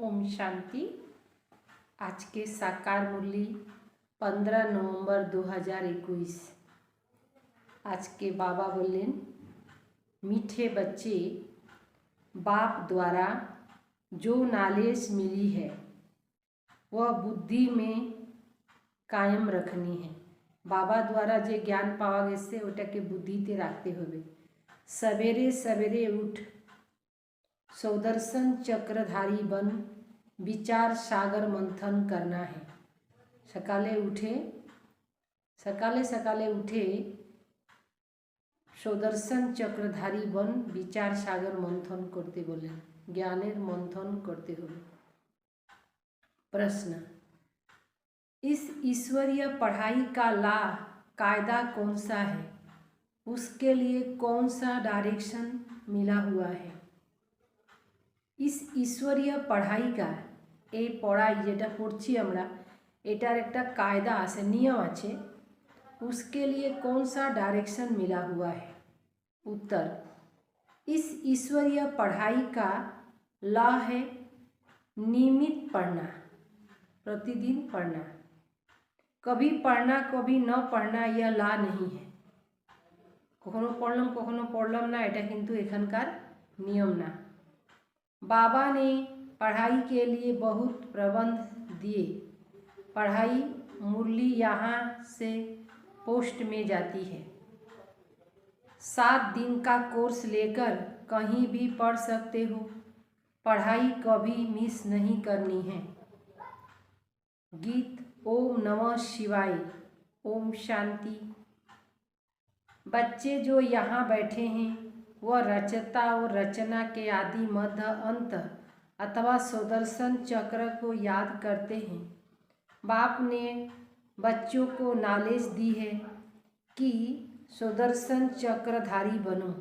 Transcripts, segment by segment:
ओम शांति। आज के साकार मुरली 15 नवंबर 2021। आज के बाबा बोले, मीठे बच्चे, बाप द्वारा जो नॉलेज मिली है वह बुद्धि में कायम रखनी है। बाबा द्वारा जो ज्ञान पावा गए ओटा के बुद्धि ते रखते हुए सवेरे सवेरे उठ सुदर्शन चक्रधारी बन विचार सागर मंथन करना है। सकाले उठे सुदर्शन चक्रधारी बन विचार सागर मंथन करते बोले, ज्ञानेर मंथन करते हुए। प्रश्न, इस ईश्वरीय पढ़ाई का कायदा कौन सा है? उसके लिए कौन सा डायरेक्शन मिला हुआ है? इस ईश्वरीय पढ़ाई का এই পড়াই যেটা পড়ছি আমরা এটার একটা কায়দা আছে, নিয়ম আছে। उसके लिए कौन सा डायरेक्शन मिला हुआ है? उत्तर, इस ईश्वरीय पढ़ाई का लॉ है नियमित पढ़ना, प्रतिदिन पढ़ना। कभी पढ़ना कभी न पढ़ना यह लॉ नहीं है। कखनो पढ़लम ना, এটা কিন্তু এখানকার নিয়ম না। बाबा ने पढ़ाई के लिए बहुत प्रबंध दिए। पढ़ाई मुरली यहाँ से पोस्ट में जाती है। 7 दिन का कोर्स लेकर कहीं भी पढ़ सकते हो। पढ़ाई कभी मिस नहीं करनी है। गीत ओम नमः शिवाय। ओम शांति। बच्चे जो यहाँ बैठे हैं वह रचता और रचना के आदि मध्य अंत अथवा सुदर्शन चक्र को याद करते हैं। बाप ने बच्चों को नॉलेज दी है कि सुदर्शन चक्रधारी बनो।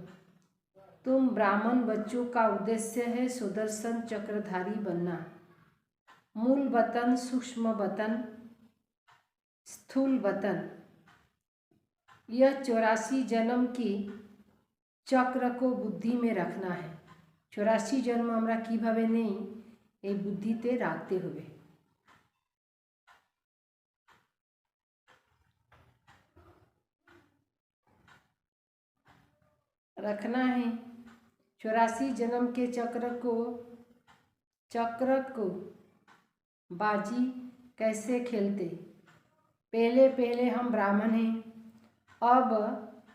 तुम ब्राह्मण बच्चों का उद्देश्य है सुदर्शन चक्रधारी बनना। मूल वतन, सूक्ष्म वतन, स्थूल वतन, यह 84 जन्म की चक्र को बुद्धि में रखना है। 84 जन्म আমরা কিভাবে নেই এই বুদ্ধিতে রাখতে হবে। रखना है 84 जन्म के चक्र को बाजी कैसे खेलते। पहले हम ब्राह्मण हैं। अब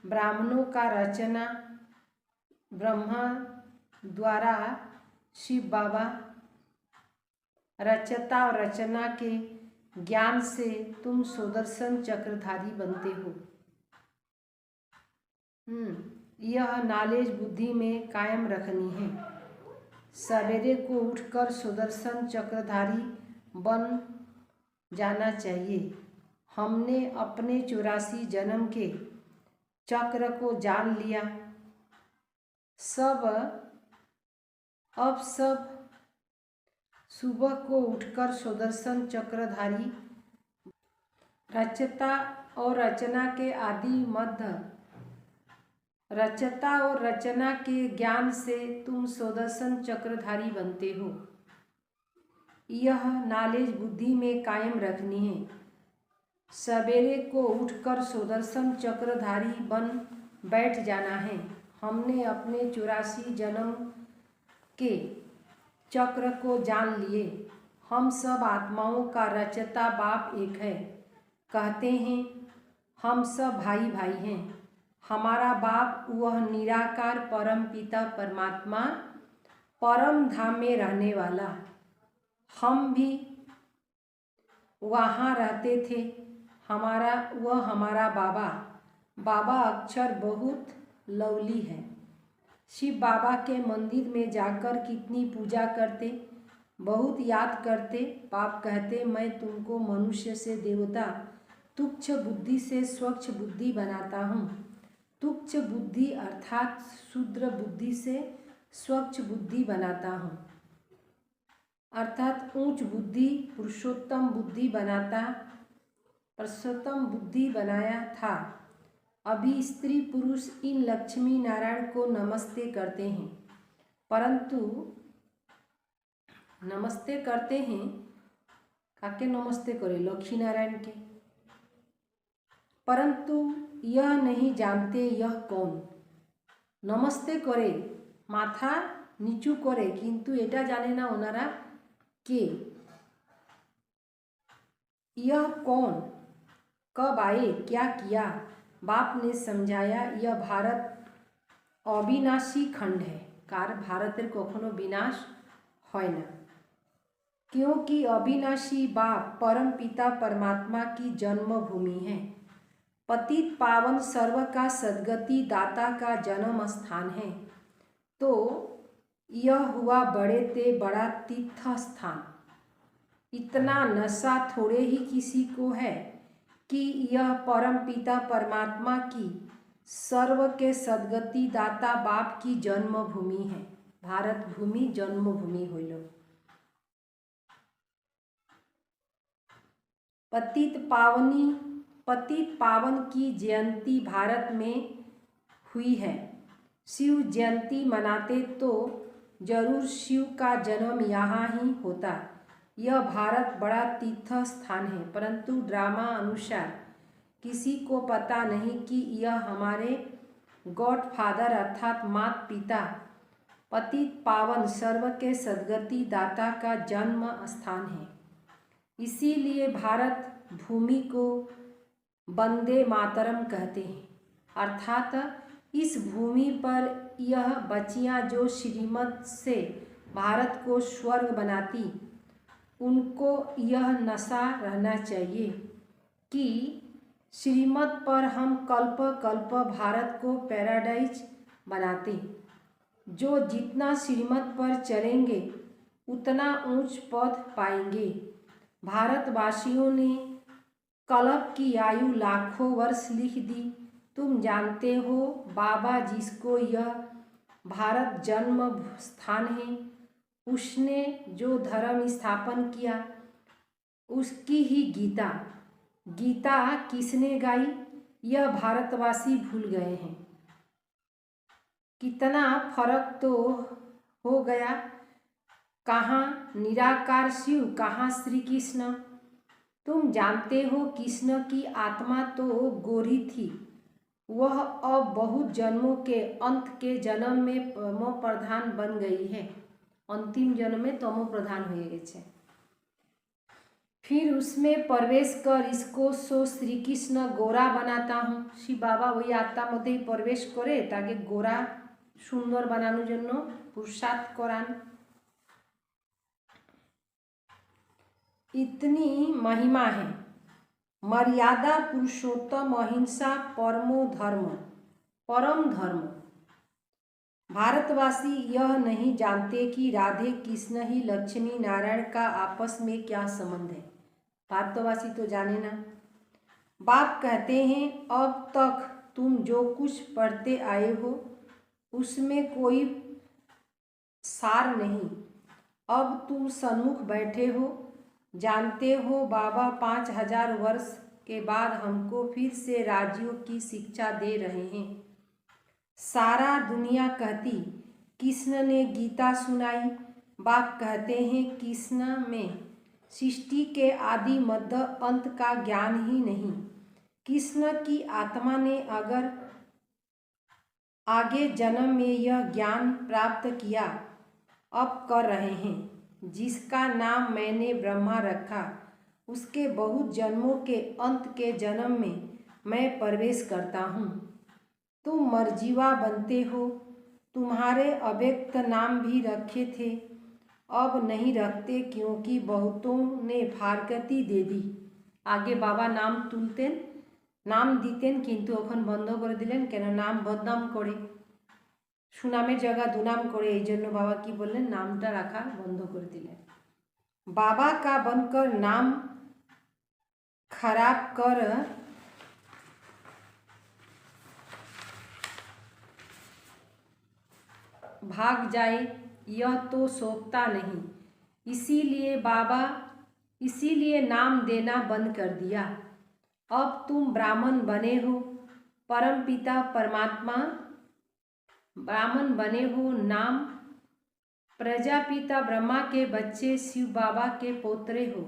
ब्राह्मणों का रचना ब्रह्मा द्वारा शिव बाबा रचता और रचना के ज्ञान से तुम सुदर्शन चक्रधारी बनते हो। यह नॉलेज बुद्धि में कायम रखनी है। सवेरे को उठकर सुदर्शन चक्रधारी बन जाना चाहिए। हमने अपने 84 जन्म के चक्र को जान लिया। अब सुबह को उठकर सुदर्शन चक्रधारी रचता और रचना के आदि मध्य, रचता और रचना के ज्ञान से तुम सुदर्शन चक्रधारी बनते हो। यह नॉलेज बुद्धि में कायम रखनी है। सवेरे को उठकर सुदर्शन चक्रधारी बन बैठ जाना है। हमने अपने 84 जन्म के चक्र को जान लिए। हम सब आत्माओं का रचता बाप एक है। कहते हैं हम सब भाई भाई हैं। हमारा बाप वह निराकार परम पिता परमात्मा परम धाम में रहने वाला। हम भी वहाँ रहते थे। हमारा बाबा अक्षर बहुत लवली है। शिव बाबा के मंदिर में जाकर कितनी पूजा करते, बहुत याद करते। बाप कहते मैं तुमको मनुष्य से देवता तुच्छ बुद्धि से स्वच्छ बुद्धि बनाता हूँ। तुच्छ बुद्धि अर्थात शूद्र बुद्धि से स्वच्छ बुद्धि बनाता हूँ, अर्थात ऊंच बुद्धि पुरुषोत्तम बुद्धि बनाया था। अभी स्त्री पुरुष इन लक्ष्मी नारायण को नमस्ते करते हैं, परंतु नमस्ते करते हैं, काके नमस्ते करे? लक्ष्मी नारायण के। परंतु यह नहीं जानते यह कौन। नमस्ते करे, माथा नीचू करे, किंतु एटा जाने ना ओनारा के। यह कौन, कब आए, क्या किया? बाप ने समझाया, यह भारत अविनाशी खंड है। कार भारतेर कखनो विनाश হয় ना, क्योंकि अविनाशी बाप परम पिता परमात्मा की जन्मभूमि है। पतित पावन सर्व का सद्गति दाता का जन्म स्थान है। तो यह हुआ बड़े ते बड़ा तीर्थ स्थान। इतना नशा थोड़े ही किसी को है कि यह परम पिता परमात्मा की सर्व के सद्गति दाता बाप की जन्मभूमि है। भारत भूमि जन्मभूमि होइल। पतित पावन की जयंती भारत में हुई है। शिव जयंती मनाते तो जरूर शिव का जन्म यहाँ ही होता। यह भारत बड़ा तीर्थ स्थान है, परंतु ड्रामा अनुसार किसी को पता नहीं कि यह हमारे गॉडफादर अर्थात माता पिता पतित पावन सर्व के सद्गति दाता का जन्म स्थान है। इसीलिए भारत भूमि को वंदे मातरम कहते हैं, अर्थात इस भूमि पर यह बच्चियां जो श्रीमत से भारत को स्वर्ग बनाती, उनको यह नशा रहना चाहिए कि श्रीमत पर हम कल्प कल्प भारत को पैराडाइज बनाते। जो जितना श्रीमत पर चलेंगे उतना ऊंच पद पाएंगे। भारतवासियों ने कल्प की आयु लाखों वर्ष लिख दी। तुम जानते हो बाबा जिसको यह भारत जन्म स्थान है, उसने जो धर्म स्थापन किया उसकी ही गीता। गीता किसने गाई यह भारतवासी भूल गए हैं। कितना फर्क तो हो गया। कहाँ निराकार शिव, कहाँ श्री कृष्ण। तुम जानते हो कृष्ण की आत्मा तो गोरी थी, वह अब बहुत जन्मों के अंत के जन्म में तमो प्रधान बन गई है। अंतिम जन्म में तमो प्रधान हो गए। फिर उसमें प्रवेश कर इसको सो श्री कृष्ण गोरा बनाता हूँ। शिव बाबा वही आत्मा मध्य प्रवेश करे ताकि गोरा सुंदर बनानोर जन्य पुरुषार्थ करान। इतनी महिमा है। मर्यादा पुरुषोत्तम अहिंसा परमो धर्म, परम धर्म। भारतवासी यह नहीं जानते कि राधे कृष्ण ही लक्ष्मी नारायण का आपस में क्या संबंध है। भारतवासी तो जाने ना। बाप कहते हैं अब तक तुम जो कुछ पढ़ते आए हो उसमें कोई सार नहीं। अब तुम सन्मुख बैठे हो, जानते हो बाबा 5000 वर्ष के बाद हमको फिर से राज्यों की शिक्षा दे रहे हैं। सारा दुनिया कहती कृष्ण ने गीता सुनाई। बाप कहते हैं कृष्ण में सृष्टि के आदि मध्य अंत का ज्ञान ही नहीं। कृष्ण की आत्मा ने अगर आगे जन्म में यह ज्ञान प्राप्त किया, अब कर रहे हैं। जिसका नाम मैंने ब्रह्मा रखा, उसके बहुत जन्मों के अंत के जन्म में मैं प्रवेश करता हूँ। तुम मरजीवा बनते हो। तुम्हारे अव्यक्त नाम भी रखे थे, अब नहीं रखते क्योंकि बहुतों ने फारकती दे दी। आगे बाबा नाम तुलतें, नाम दीतें, किन्तु एखन बंध करे दिलेन केन नाम बदनाम करे, सुनामेर जगह दुनाम करे। এই জন্য बाबा की बोलें नामटा रखा बंध कर दिलें। बाबा का बनकर नाम खराब कर भाग जाए यह तो शोभता नहीं। इसीलिए नाम देना बंद कर दिया। अब तुम ब्राह्मण बने हो, परमपिता परमात्मा ब्राह्मण बने हो, नाम प्रजापिता ब्रह्मा के बच्चे शिव बाबा के पोतरे हो।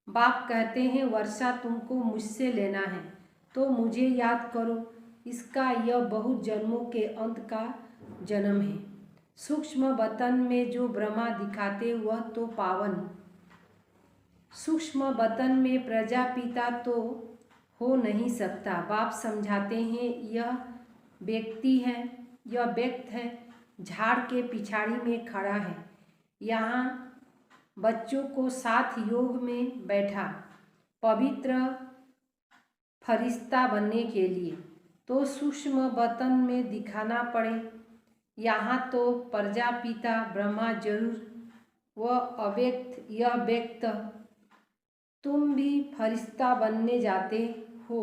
बाप कहते हैं वर्षा तुमको मुझसे लेना है तो मुझे याद करो। इसका यह बहुत जन्मों के अंत का जन्म है। सूक्ष्म बतन में जो ब्रह्मा दिखाते वह तो पावन। सूक्ष्म बतन में प्रजापिता तो हो नहीं सकता। बाप समझाते हैं यह व्यक्ति है, यह व्यक्त है, झाड़ के पिछाड़ी में खड़ा है। यहाँ बच्चों को साथ योग में बैठा पवित्र फरिश्ता बनने के लिए तो सूक्ष्म बतन में दिखाना पड़े। यहाँ तो प्रजापिता ब्रह्मा जरूर, वह अव्यक्त, यह व्यक्त। तुम भी फरिश्ता बनने जाते हो।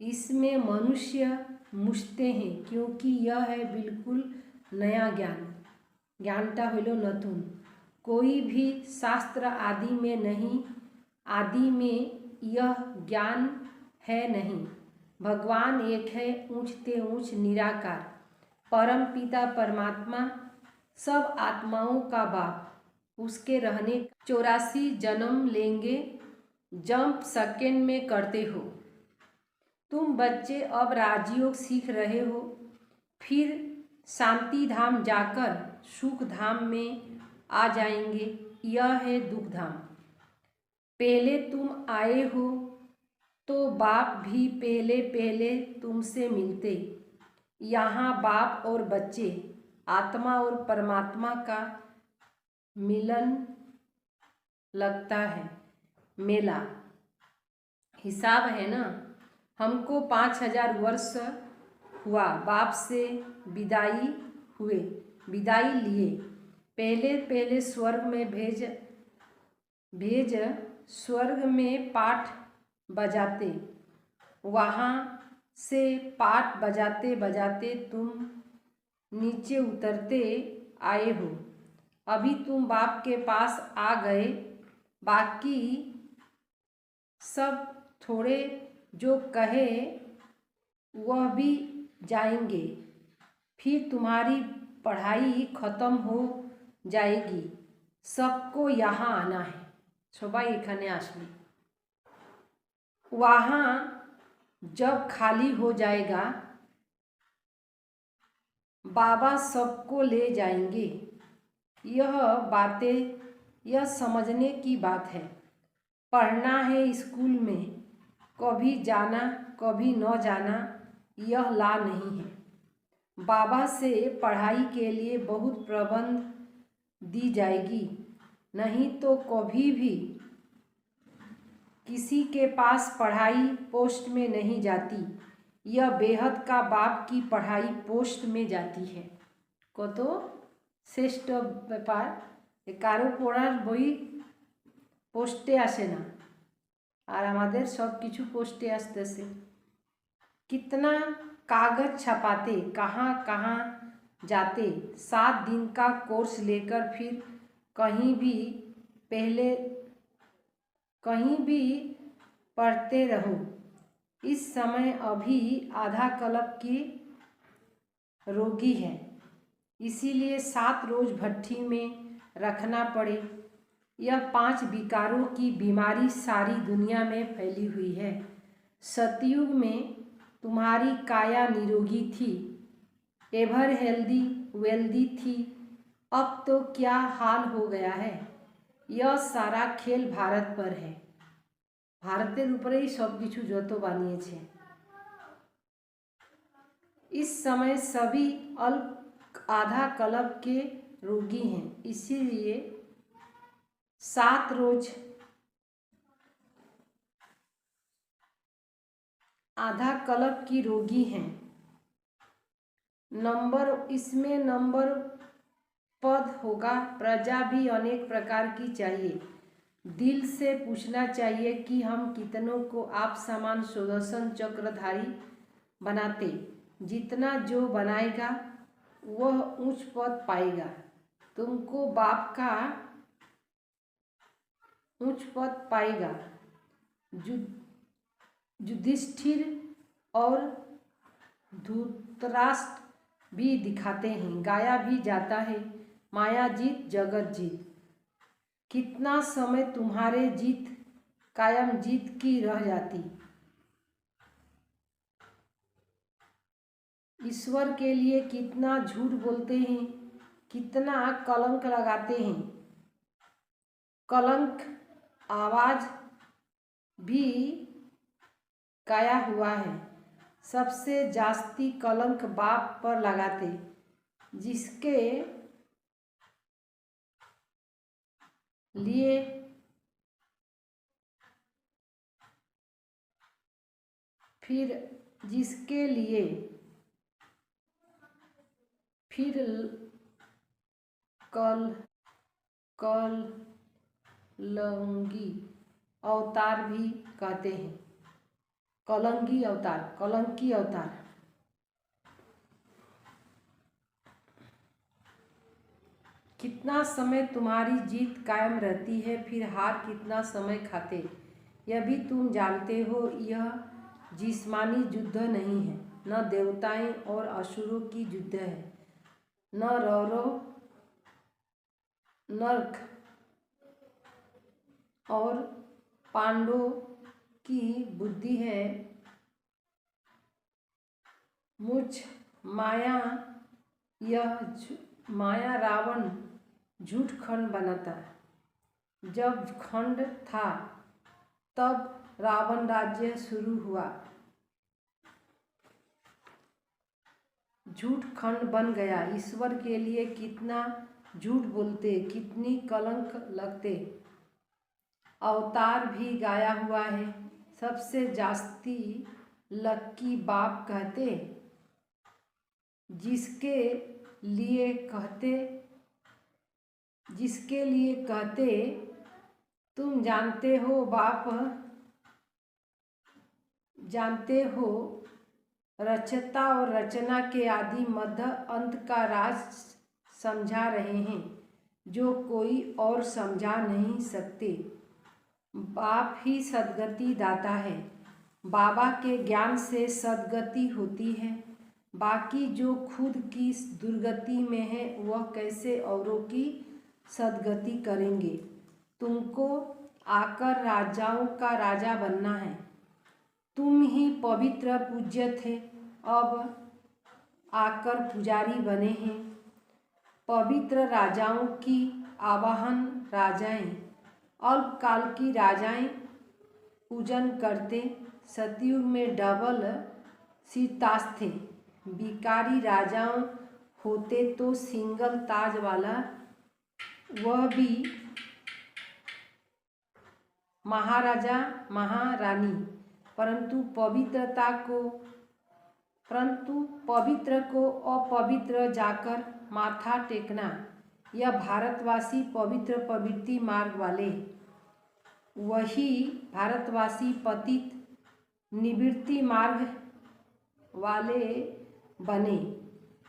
इसमें मनुष्य मुझते हैं क्योंकि यह है बिल्कुल नया ज्ञान। ज्ञानटा हलो नतून, कोई भी शास्त्र आदि में नहीं, आदि में यह ज्ञान है नहीं। भगवान एक है, ऊंचते ऊंच निराकार परम पिता परमात्मा, सब आत्माओं का बाप। उसके रहने 84 जन्म लेंगे, जंप सेकेंड में करते हो। तुम बच्चे अब राजयोग सीख रहे हो, फिर शांति धाम जाकर सुख धाम में आ जाएंगे। यह है दुख धाम। पहले तुम आए हो तो बाप भी पहले पहले तुमसे मिलते। यहाँ बाप और बच्चे, आत्मा और परमात्मा का मिलन लगता है, मेला। हिसाब है ना। हमको 5000 वर्ष हुआ बाप से विदाई लिए। पहले पहले स्वर्ग में भेज स्वर्ग में पाठ बजाते। वहाँ से पाठ बजाते बजाते तुम नीचे उतरते आए हो। अभी तुम बाप के पास आ गए। बाकी सब थोड़े जो कहे वह भी जाएंगे। फिर तुम्हारी पढ़ाई खत्म हो जाएगी। सबको यहाँ आना है। सबाई एखाने आसबे। वहाँ जब खाली हो जाएगा बाबा सबको ले जाएंगे। यह समझने की बात है। पढ़ना है स्कूल में, कभी जाना कभी न जाना, यह ला नहीं है। बाबा से पढ़ाई के लिए बहुत प्रबंध दी जाएगी, नहीं तो कभी भी किसी के पास पढ़ाई पोस्ट में नहीं जाती। यह बेहद का बाप की पढ़ाई पोस्ट में जाती है। कतो श्रेष्ठ व्यापार कारो पढ़ार बई पोस्टे आसे ना, और हमारे सब किछु पोस्टे आसतेছে। कितना कागज छपाते, कहाँ कहाँ जाते। 7 दिन का कोर्स लेकर फिर कहीं भी पढ़ते रहो। इस समय अभी आधा कल्प की रोगी है, इसीलिए 7 रोज भट्ठी में रखना पड़े। यह 5 विकारों की बीमारी सारी दुनिया में फैली हुई है। सतयुग में तुम्हारी काया निरोगी थी, एवर हेल्दी वेल्दी थी। अब तो क्या हाल हो गया है। यह सारा खेल भारत पर है। भारतेर ऊपर ही सब किछु जतो बानिয়েছে। इस समय सभी अल्प आधा कल्प के रोगी हैं, इसीलिए 7 रोज आधा कल्प की रोगी हैं। इसमें नंबर पद होगा। प्रजा भी अनेक प्रकार की चाहिए। दिल से पूछना चाहिए कि हम कितनों को आप समान सुदर्शन चक्रधारी बनाते। जितना जो बनाएगा वह उच्च पद पाएगा। तुमको बाप का उच्च पद पाएगा। युधिष्ठिर और धृतराष्ट्र भी दिखाते हैं, गाया भी जाता है। माया जीत जगत जीत। कितना समय तुम्हारे जीत कायम जीत की रह जाती। ईश्वर के लिए कितना झूठ बोलते हैं, कितना कलंक लगाते हैं। कलंक आवाज भी गाया हुआ है। सबसे जास्ती कलंक बाप पर लगाते, जिसके लिए फिर कलंगी अवतार भी कहते हैं। कलंकी अवतार। कितना समय तुम्हारी जीत कायम रहती है, फिर हार कितना समय खाते। यह भी तुम जानते हो, यह जिस्मानी युद्ध नहीं है, न देवताएं और असुरों की युद्ध है, न रौरव नर्क और पांडवों की बुद्धि है। मुझ माया रावण झूठ खंड बनाता। जब खंड था तब रावण राज्य शुरू हुआ। झूठ खंड बन गया। ईश्वर के लिए कितना झूठ बोलते, कितनी कलंक लगते। अवतार भी गाया हुआ है। सबसे जास्ती लक्की बाप कहते, जिसके लिए कहते तुम जानते हो। बाप जानते हो, रचता और रचना के आदि मध्य अंत का राज समझा रहे हैं, जो कोई और समझा नहीं सकते। बाप ही सद्गति दाता है। बाबा के ज्ञान से सद्गति होती है। बाकी जो खुद की दुर्गति में है, वह कैसे औरों की सद्गति करेंगे। तुमको आकर राजाओं का राजा बनना है। तुम ही पवित्र पूज्य थे, अब आकर पुजारी बने हैं। पवित्र राजाओं की आवाहन राजाएं, अल्पकाल की राजाएं पूजन करते। सतयुग में डबल सिरताज थे। बिकारी राजाओं होते तो सिंगल ताज वाला, वह भी महाराजा महारानी। परंतु पवित्र को अपवित्र जाकर माथा टेकना, यह भारतवासी पवित्र प्रवृत्ति मार्ग वाले, वही भारतवासी पतित निवृत्ति मार्ग वाले बने।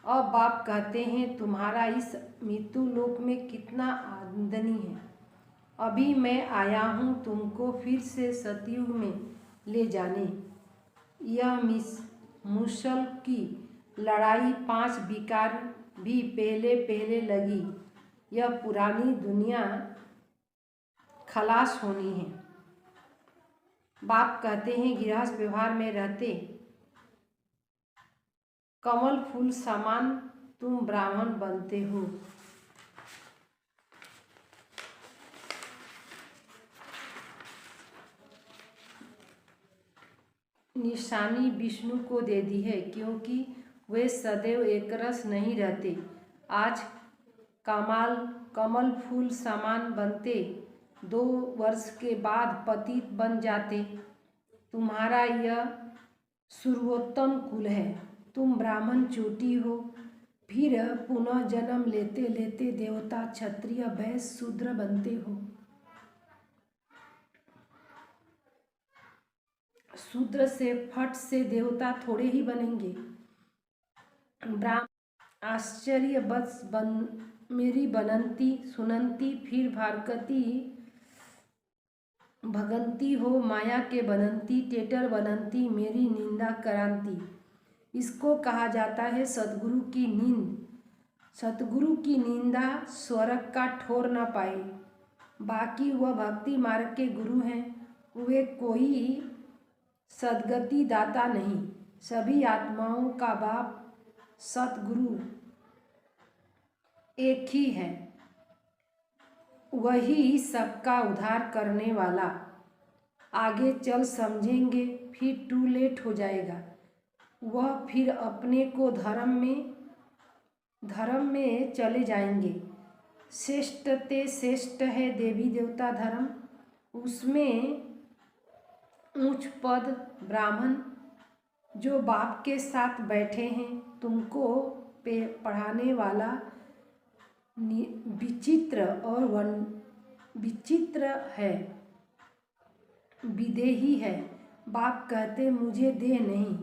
अब बाप कहते हैं, तुम्हारा इस मृत्यु लोक में कितना आमदनी है। अभी मैं आया हूँ तुमको फिर से सतयुग में ले जाने। यह मुसल की लड़ाई 5 विकार भी पहले लगी। यह पुरानी दुनिया खलास होनी है। बाप कहते हैं, गृहस्थ व्यवहार में रहते कमल फूल समान तुम ब्राह्मण बनते हो। निशानी विष्णु को दे दी है, क्योंकि वे सदैव एकरस नहीं रहते। आज कमल फूल समान बनते, 2 वर्ष के बाद पतित बन जाते। तुम्हारा यह सर्वोत्तम कुल है। तुम ब्राह्मण चोटी हो, फिर पुनः जन्म लेते लेते देवता, क्षत्रिय, वैश्य, शूद्र बनते हो। शूद्र से फट से देवता थोड़े ही बनेंगे। ब्राह्मण आश्चर्य बस मेरी बनंती सुनंती, फिर भगंती हो। माया के बनंती, टेटर बनंती, मेरी निंदा करांती। इसको कहा जाता है सद्गुरु की नींद। सतगुरु की निंदा स्वर्ग का ठोर न पाए। बाकी वह भक्ति मार्ग के गुरु हैं, वे कोई सद्गति दाता नहीं। सभी आत्माओं का बाप सतगुरु एक ही है, वही सबका उद्धार करने वाला। आगे चल समझेंगे, फिर टू लेट हो जाएगा। वह फिर अपने को धर्म में चले जाएंगे। श्रेष्ठ ते श्रेष्ठ है देवी देवता धर्म, उसमें ऊंच पद ब्राह्मण जो बाप के साथ बैठे हैं, तुमको पढ़ाने वाला विचित्र और विचित्र है, विदेही है। बाप कहते मुझे देह नहीं,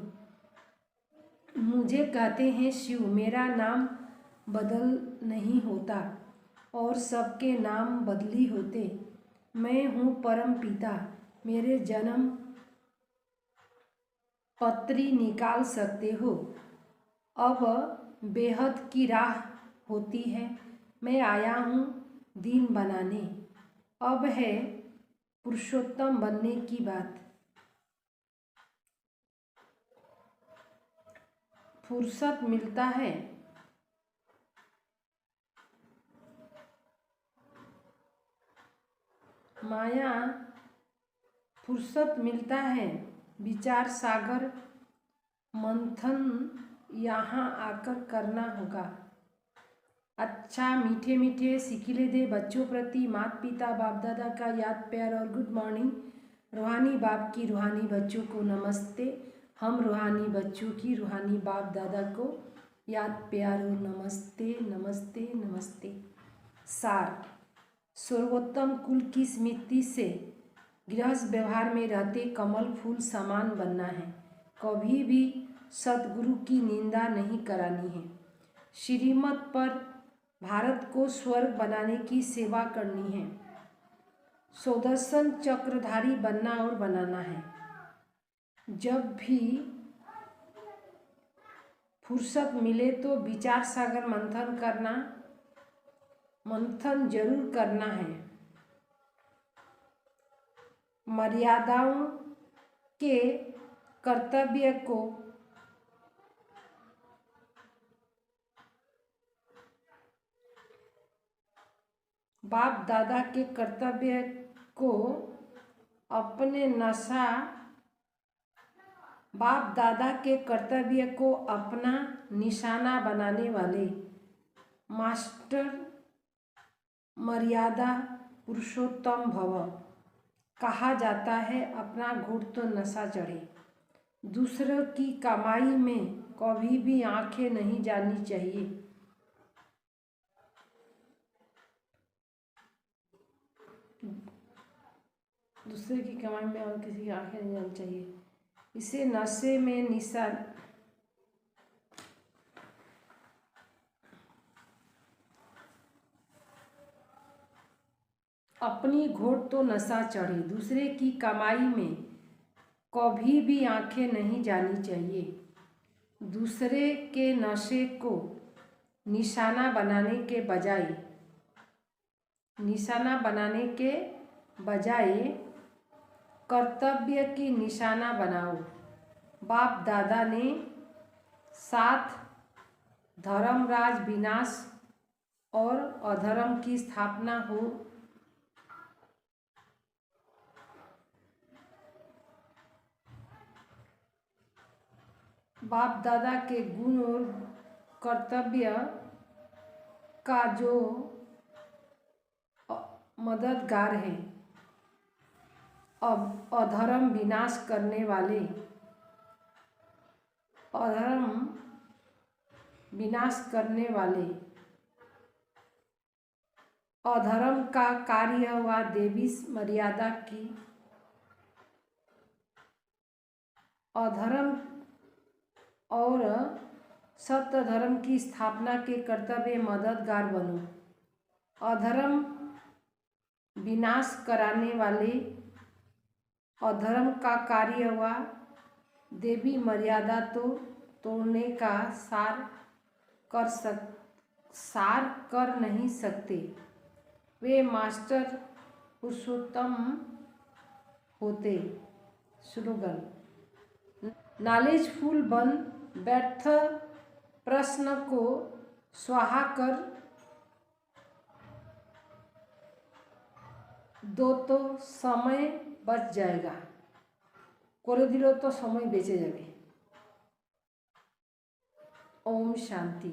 मुझे कहते हैं शिव। मेरा नाम बदल नहीं होता और सबके नाम बदली होते। मैं हूँ परम पिता, मेरे जन्म पत्री निकाल सकते हो। अब बेहद की राह होती है, मैं आया हूँ दीन बनाने। अब है पुरुषोत्तम बनने की बात। फुर्सत मिलता है माया, फुर्सत मिलता है विचार सागर मंथन यहाँ आकर करना होगा। अच्छा मीठे मीठे सिखिले दे बच्चों प्रति माता पिता बाप दादा का याद प्यार और गुड मॉर्निंग। रूहानी बाप की रूहानी बच्चों को नमस्ते। हम रूहानी बच्चों की रूहानी बाप दादा को याद प्यार और नमस्ते नमस्ते नमस्ते। सार, सर्वोत्तम कुल की स्मृति से गृहस्थ व्यवहार में रहते कमल फूल समान बनना है। कभी भी सतगुरु की निंदा नहीं करानी है। श्रीमत पर भारत को स्वर्ग बनाने की सेवा करनी है। सुदर्शन चक्रधारी बनना और बनाना है। जब भी फुर्सत मिले तो विचार सागर मंथन जरूर करना है। मर्यादाओं के कर्तव्य को बाप दादा के कर्तव्य को अपने बाप दादा के कर्तव्य को अपना निशाना बनाने वाले मास्टर मर्यादा पुरुषोत्तम भव कहा जाता है। अपना घुट तो नशा चढ़े। दूसरों की कमाई में कभी भी आंखें नहीं जानी चाहिए। दूसरे की कमाई में और किसी की आंखें नहीं जानी चाहिए। इसे नशे में निशा अपनी घोट तो नशा चढ़े। दूसरे की कमाई में कभी भी आंखें नहीं जानी चाहिए। दूसरे के नशे को निशाना बनाने के बजाय कर्तव्य की निशाना बनाओ। बाप दादा ने साथ धर्मराज विनाश और अधर्म की स्थापना हो। बाप दादा के गुण और कर्तव्य का जो मददगार है। अब अधर्म विनाश करने वाले अधर्म का कार्य हुआ देवी मर्यादा की। अधर्म और सत्य धर्म की स्थापना के कर्तव्य मददगार बनो। अधर्म विनाश कराने वाले अधर्म का कार्य हुआ देवी मर्यादा तो तोड़ने का सार कर सार कर नहीं सकते, वे मास्टर पुरुषोत्तम होते। स्लोगन। नॉलेजफुल बन, व्यर्थ प्रश्न को स्वाहा कर दो तो समय बच जाएगा, করে দিলেও তো সময় বেঁচে যাবে। ओम शांति।